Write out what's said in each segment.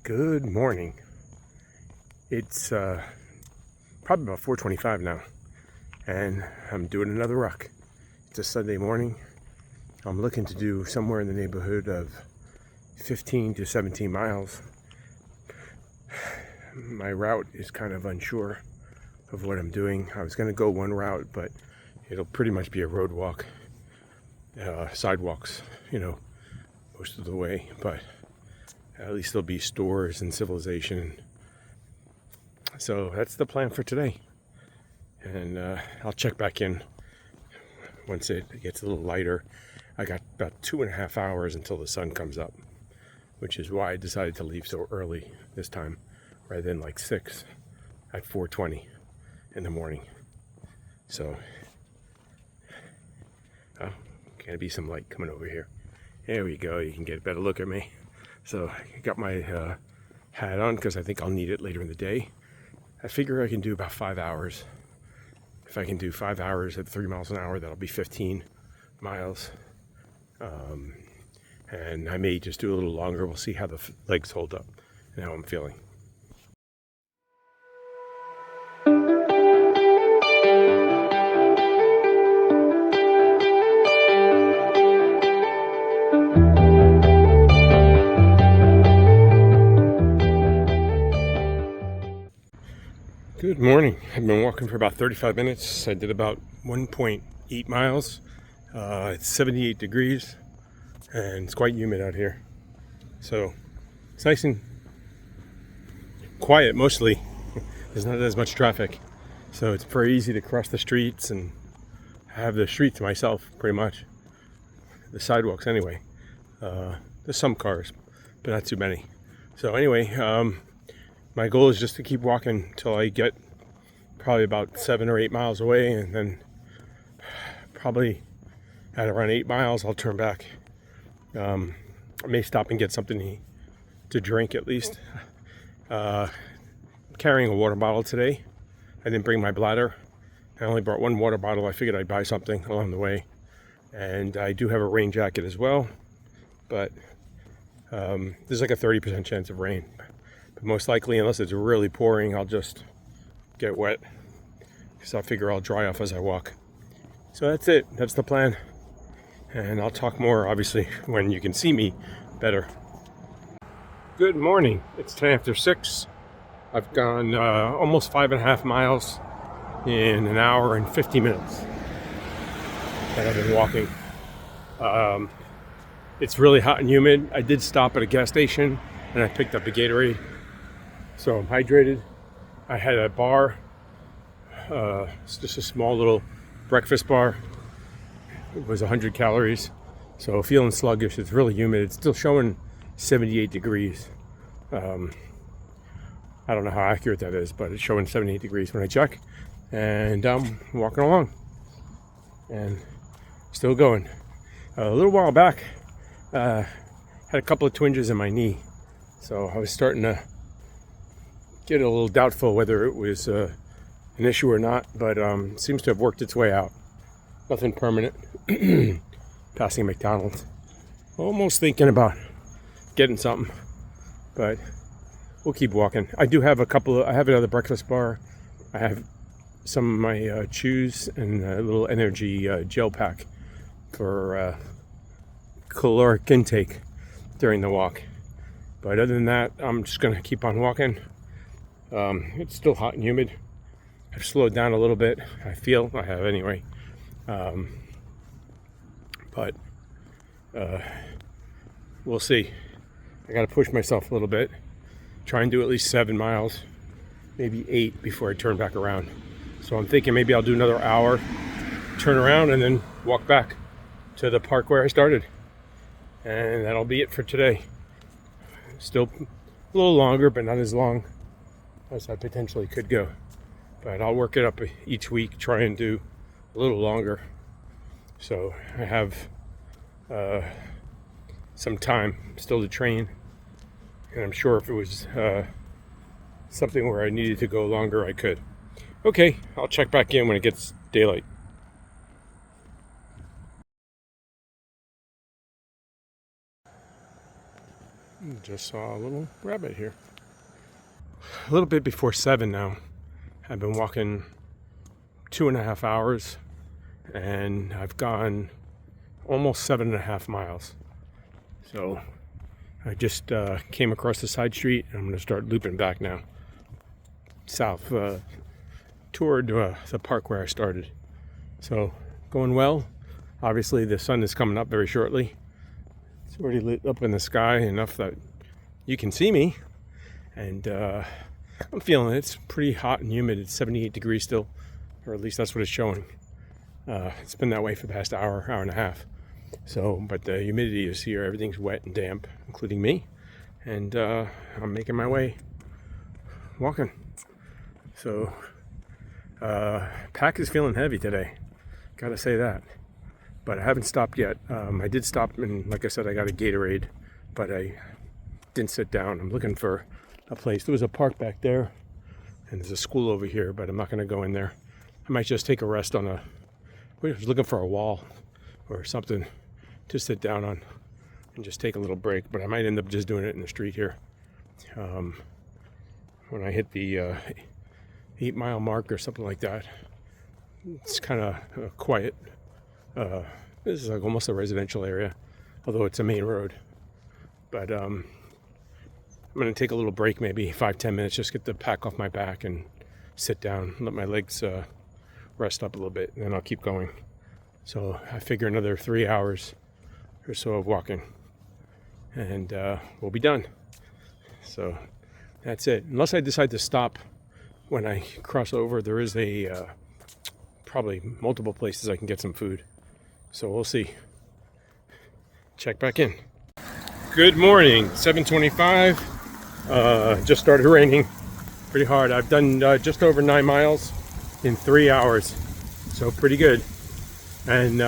Good morning. It's probably about 4:25 now, and I'm doing another ruck. It's a Sunday morning. I'm looking to do somewhere in the neighborhood of 15 to 17 miles. My route is kind of unsure of what I'm doing. I was going to go one route, but it'll pretty much be a road walk, sidewalks, most of the way, but at least there'll be stores and civilization. So that's the plan for today. And I'll check back in once it gets a little lighter. I got about 2.5 hours until the sun comes up, which is why I decided to leave so early this time, rather than like 6 at 4:20 in the morning. So, can be some light coming over here. There we go. You can get a better look at me. So I got my hat on because I think I'll need it later in the day. I figure I can do about 5 hours. If I can do 5 hours at 3 miles an hour, that'll be 15 miles. And I may just do a little longer. We'll see how the legs hold up and how I'm feeling. Good morning. I've been walking for about 35 minutes. I did about 1.8 miles. It's 78 degrees and it's quite humid out here. So it's nice and quiet mostly. There's not as much traffic. So it's very easy to cross the streets and have the street to myself pretty much. The sidewalks anyway. There's some cars, but not too many. So anyway, my goal is just to keep walking until I get probably about 7 or 8 miles away, and then probably at around 8 miles I'll turn back. I may stop and get something to drink at least. Carrying a water bottle today. I didn't bring my bladder. I only brought one water bottle. I figured I'd buy something along the way. And I do have a rain jacket as well, but there's like a 30% chance of rain. But most likely, unless it's really pouring, I'll just get wet, because I figure I'll dry off as I walk. So that's it. That's the plan. And I'll talk more, obviously, when you can see me better. Good morning. It's 10 after 6. I've gone almost 5.5 miles in an hour and 50 minutes that I've been walking. It's really hot and humid. I did stop at a gas station and I picked up a Gatorade. So I'm hydrated. I had a bar. It's just a small little breakfast bar. It was 100 calories. So feeling sluggish. It's really humid. It's still showing 78 degrees. I don't know how accurate that is, but it's showing 78 degrees when I check. And I'm walking along. And still going. A little while back, had a couple of twinges in my knee. So I was starting to get a little doubtful whether it was an issue or not, but it seems to have worked its way out. Nothing permanent. Passing McDonald's. Almost thinking about getting something, but we'll keep walking. I do have I have another breakfast bar. I have some of my chews and a little energy gel pack for caloric intake during the walk. But other than that, I'm just going to keep on walking. It's still hot and humid. I've slowed down a little bit. I have anyway. But we'll see. I got to push myself a little bit. Try and do at least 7 miles, maybe 8 before I turn back around. So I'm thinking maybe I'll do another hour, turn around, and then walk back to the park where I started. And that'll be it for today. Still a little longer, but not as long as I potentially could go. But I'll work it up each week, try and do a little longer. So I have some time still to train. And I'm sure if it was something where I needed to go longer, I could. Okay, I'll check back in when it gets daylight. Just saw a little rabbit here. A little bit before 7 now. I've been walking 2.5 hours, and I've gone almost 7.5 miles. So I just came across the side street. I'm going to start looping back now south toward the park where I started. So going well. Obviously the sun is coming up very shortly. It's already lit up in the sky enough that you can see me, and I'm feeling it. It's pretty hot and humid. It's 78 degrees still, or at least that's what it's showing. It's been that way for the past hour and a half. So, but the humidity is here. Everything's wet and damp, including me. And I'm making my way walking. So, pack is feeling heavy today. Gotta say that. But I haven't stopped yet. I did stop, and like I said, I got a Gatorade, but I didn't sit down. I'm looking for a place. There was a park back there, and there's a school over here, but I'm not gonna go in there. I might just take a rest on I was looking for a wall or something to sit down on and just take a little break, but I might end up just doing it in the street here. When I hit the 8-mile mark or something like that, it's kind of quiet. This is like almost a residential area, although it's a main road. But I'm going to take a little break, maybe 5-10 minutes, just get the pack off my back and sit down, let my legs rest up a little bit, and then I'll keep going. So I figure another 3 hours or so of walking, and we'll be done. So that's it. Unless I decide to stop when I cross over, there is probably multiple places I can get some food. So we'll see. Check back in. Good morning, 7:25. Just started raining pretty hard. I've done just over 9 miles in 3 hours, so pretty good. And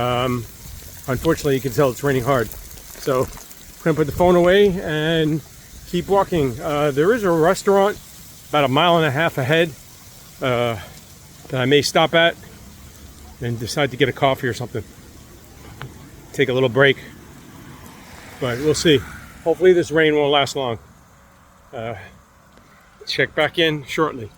unfortunately, you can tell it's raining hard. So I'm gonna put the phone away and keep walking. There is a restaurant about 1.5 miles ahead that I may stop at and decide to get a coffee or something. Take a little break, but we'll see. Hopefully this rain won't last long. Check back in shortly.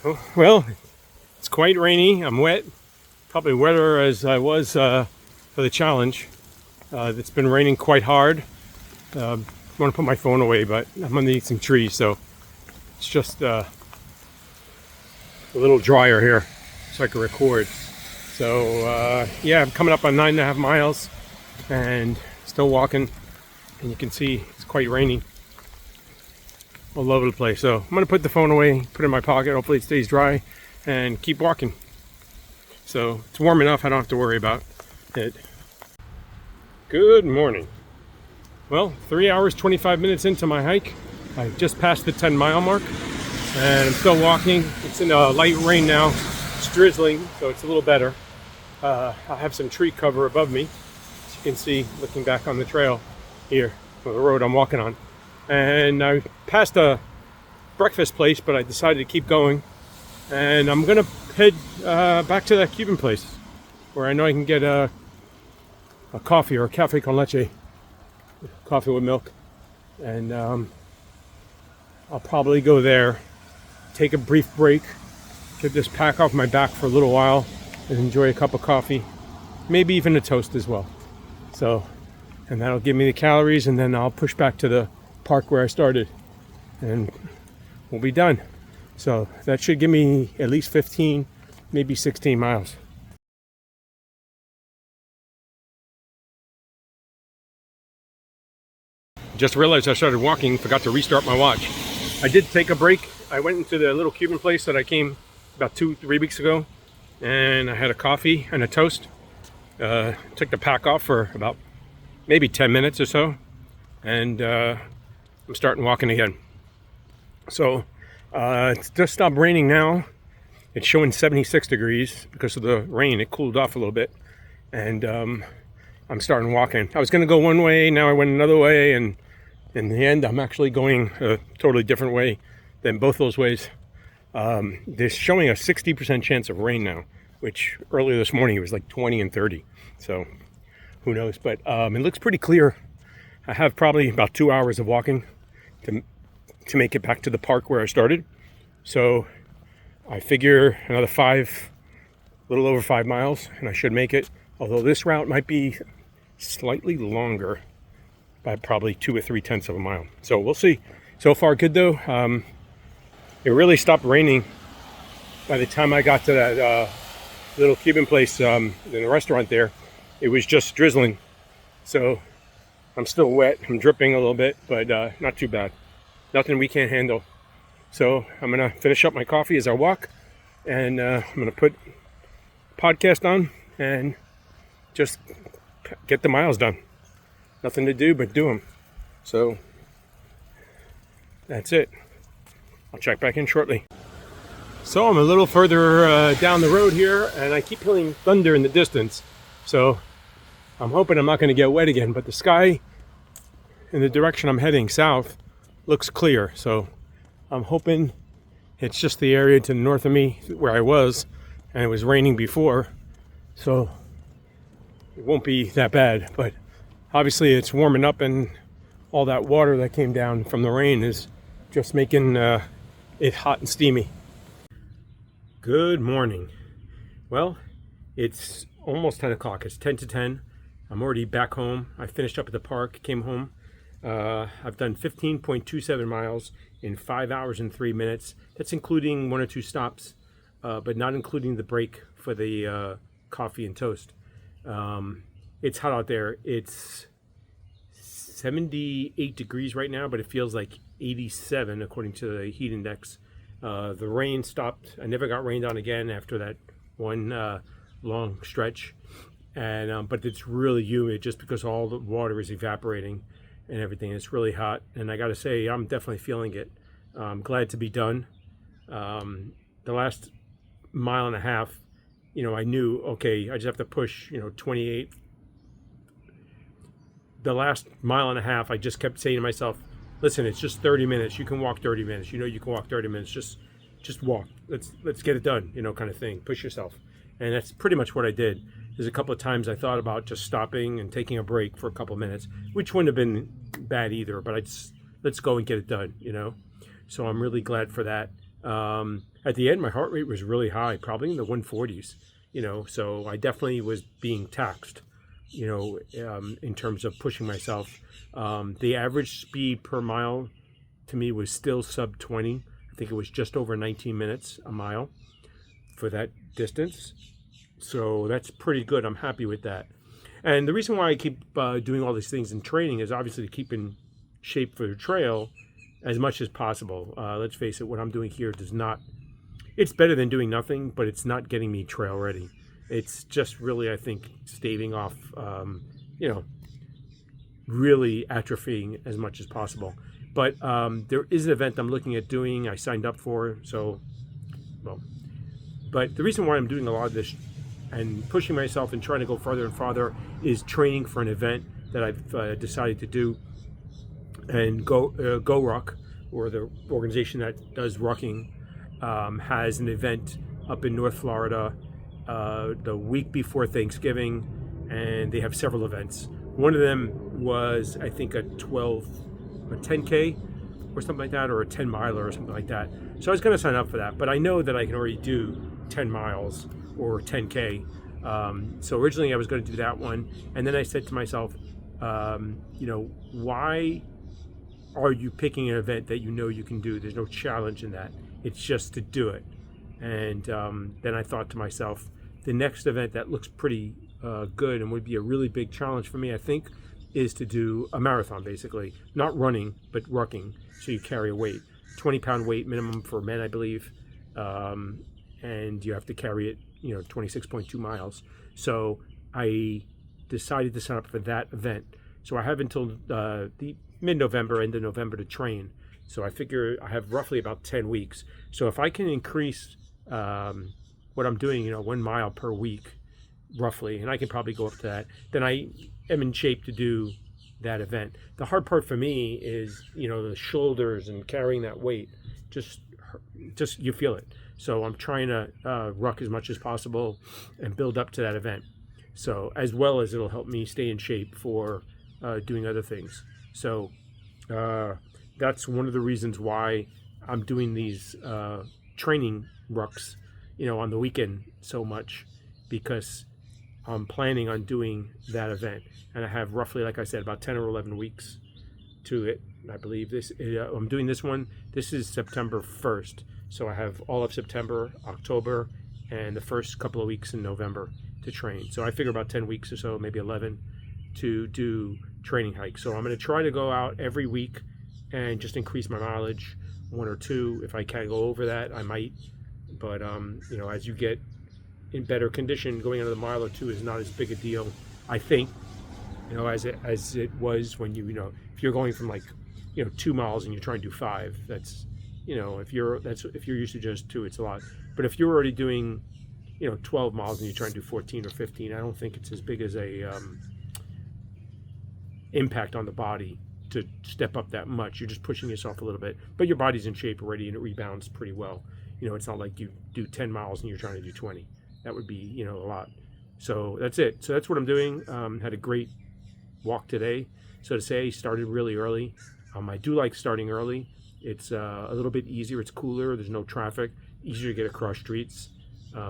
Oh, well, it's quite rainy. I'm wet, probably wetter as I was for the challenge. It's been raining quite hard. I want to put my phone away, but I'm underneath some trees, so it's just a little drier here so I can record. So yeah, I'm coming up on 9.5 miles and still walking, and you can see it's quite rainy all over the place. So I'm gonna put the phone away, put it in my pocket, hopefully it stays dry, and keep walking. So it's warm enough, I don't have to worry about it. Good morning. Well, 3 hours, 25 minutes into my hike. I just passed the 10-mile mark, and I'm still walking. It's in a light rain now. It's drizzling, so it's a little better. I have some tree cover above me, as you can see, looking back on the trail here, or the road I'm walking on. And I passed a breakfast place, but I decided to keep going. And I'm gonna head back to that Cuban place, where I know I can get a coffee, or a cafe con leche, coffee with milk. And I'll probably go there, take a brief break, get this pack off my back for a little while, and enjoy a cup of coffee, maybe even a toast as well. So, and that'll give me the calories, and then I'll push back to the park where I started, and we'll be done. So that should give me at least 15, maybe 16 miles. Just realized I started walking, forgot to restart my watch. I did take a break. I went into the little Cuban place that I came about 2-3 weeks ago, and I had a coffee and a toast. Took the pack off for about maybe 10 minutes or so, and I'm starting walking again. So it's just stopped raining now. It's showing 76 degrees because of the rain. It cooled off a little bit, and I'm starting walking. I was going to go one way, now I went another way, and in the end I'm actually going a totally different way than both those ways. They're showing a 60% chance of rain now, which earlier this morning it was like 20 and 30. So who knows? But it looks pretty clear. I have probably about 2 hours of walking to make it back to the park where I started. So I figure another a little over 5 miles, and I should make it. Although this route might be slightly longer by probably 2 or 3 tenths of a mile. So we'll see. So far, good though. It really stopped raining by the time I got to that little Cuban place in the restaurant there. It was just drizzling. So I'm still wet. I'm dripping a little bit, but not too bad. Nothing we can't handle. So I'm going to finish up my coffee as I walk, and I'm going to put podcast on and just get the miles done. Nothing to do but do them. So that's it. I'll check back in shortly. So I'm a little further down the road here, and I keep hearing thunder in the distance. So I'm hoping I'm not going to get wet again, but the sky in the direction I'm heading south looks clear. So I'm hoping it's just the area to the north of me where I was, and it was raining before, so it won't be that bad. But obviously it's warming up, and all that water that came down from the rain is just making it hot and steamy. Good morning. Well, it's almost 10 o'clock. It's 10 to 10. I'm already back home. I finished up at the park, came home. I've done 15.27 miles in 5 hours and 3 minutes. That's including 1 or 2 stops, but not including the break for the coffee and toast. It's hot out there. It's 78 degrees right now, but it feels like 87 according to the heat index. The rain stopped. I never got rained on again after that one long stretch. And but it's really humid just because all the water is evaporating and everything. It's really hot, and I got to say, I'm definitely feeling it. I'm glad to be done. The last mile and a half, I knew, okay, I just have to push, 28. The last mile and a half, I just kept saying to myself, listen, it's just 30 minutes. You can walk 30 minutes. You can walk 30 minutes. Just walk. Let's get it done, kind of thing. Push yourself. And that's pretty much what I did. There's a couple of times I thought about just stopping and taking a break for a couple of minutes, which wouldn't have been bad either, but let's go and get it done, So I'm really glad for that. At the end, my heart rate was really high, probably in the 140s, so I definitely was being taxed, in terms of pushing myself. The average speed per mile to me was still sub 20. I think it was just over 19 minutes a mile for that distance. So that's pretty good. I'm happy with that. And the reason why I keep doing all these things in training is obviously to keep in shape for the trail as much as possible. Let's face it, what I'm doing here it's better than doing nothing, but it's not getting me trail ready. It's just really, I think, staving off, really atrophying as much as possible. But there is an event I'm looking at doing. I signed up for, but the reason why I'm doing a lot of this and pushing myself and trying to go farther and farther is training for an event that I've decided to do. And Go Ruck, or the organization that does rucking, has an event up in North Florida the week before Thanksgiving, and they have several events. One of them was, I think, a 10K or something like that, or a 10 miler or something like that. So I was going to sign up for that, but I know that I can already do 10 miles or 10K. So originally I was going to do that one, and then I said to myself, why are you picking an event that you can do? There's no challenge in that. It's just to do it. And then I thought to myself, the next event that looks pretty good and would be a really big challenge for me, I think, is to do a marathon, basically. Not running, but rucking. So you carry a weight. 20-pound weight minimum for men, I believe. And you have to carry it, 26.2 miles. So I decided to sign up for that event. So I have until the mid-November, end of November to train. So I figure I have roughly about 10 weeks. So if I can increase what I'm doing, 1 mile per week, roughly, and I can probably go up to that, then I am in shape to do that event. The hard part for me is, the shoulders and carrying that weight just just you feel it. So I'm trying to ruck as much as possible and build up to that event. So as well as it'll help me stay in shape for doing other things. So that's one of the reasons why I'm doing these training rucks, on the weekend so much, because I'm planning on doing that event, and I have roughly, like I said, about 10 or 11 weeks to it. I believe I'm doing this one. This is September 1st, so I have all of September, October, and the first couple of weeks in November to train. So I figure about 10 weeks or so, maybe 11, to do training hikes. So I'm going to try to go out every week and just increase my mileage, 1 or 2. If I can go over that, I might. But as you get in better condition, going another mile or 2 is not as big a deal, I think, as it was when if you're going from 2 miles and you're trying to do 5, that's if you're used to just 2, it's a lot. But if you're already doing 12 miles and you're trying to do 14 or 15, I don't think it's as big as a impact on the body to step up that much. You're just pushing yourself a little bit, but your body's in shape already and it rebounds pretty well. It's not like you do 10 miles and you're trying to do 20. That would be a lot. So that's it. So that's what I'm doing. Had a great walk today, so to say. Started really early. I do like starting early. It's a little bit easier. It's cooler. There's no traffic. Easier to get across streets.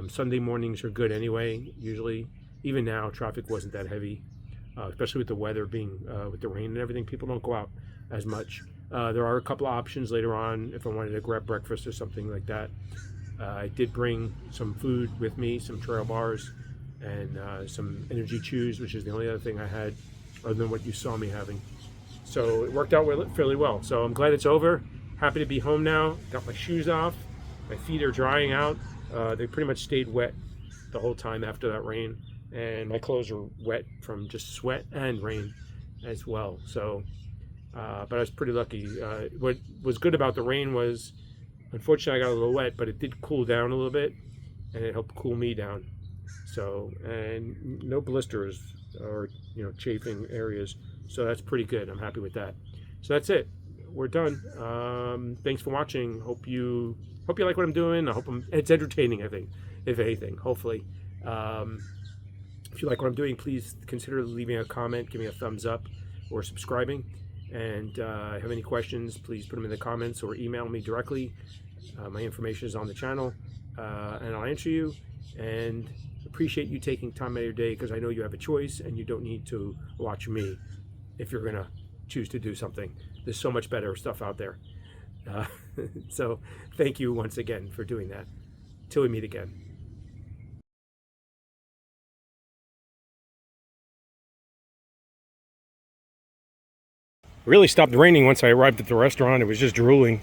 Sunday mornings are good anyway, usually. Even now, traffic wasn't that heavy, especially with the weather being, with the rain and everything. People don't go out as much. There are a couple of options later on if I wanted to grab breakfast or something like that. I did bring some food with me, some trail bars and some energy chews, which is the only other thing I had other than what you saw me having. So it worked out fairly well. So I'm glad it's over. Happy to be home now. Got my shoes off. My feet are drying out. They pretty much stayed wet the whole time after that rain. And my clothes are wet from just sweat and rain as well. So, but I was pretty lucky. What was good about the rain was, unfortunately, I got a little wet, but it did cool down a little bit, and it helped cool me down. So, and no blisters or chafing areas. So that's pretty good. I'm happy with that. So that's it. We're done. Thanks for watching. Hope you like what I'm doing. I hope it's entertaining, I think, if anything, hopefully. If you like what I'm doing, please consider leaving a comment, giving a thumbs up, or subscribing. And have any questions, please put them in the comments or email me directly. My information is on the channel, and I'll answer you. And appreciate you taking time out of your day, because I know you have a choice and you don't need to watch me if you're gonna choose to do something. There's so much better stuff out there. So thank you once again for doing that. Till we meet again. It really stopped raining once I arrived at the restaurant. It was just drooling.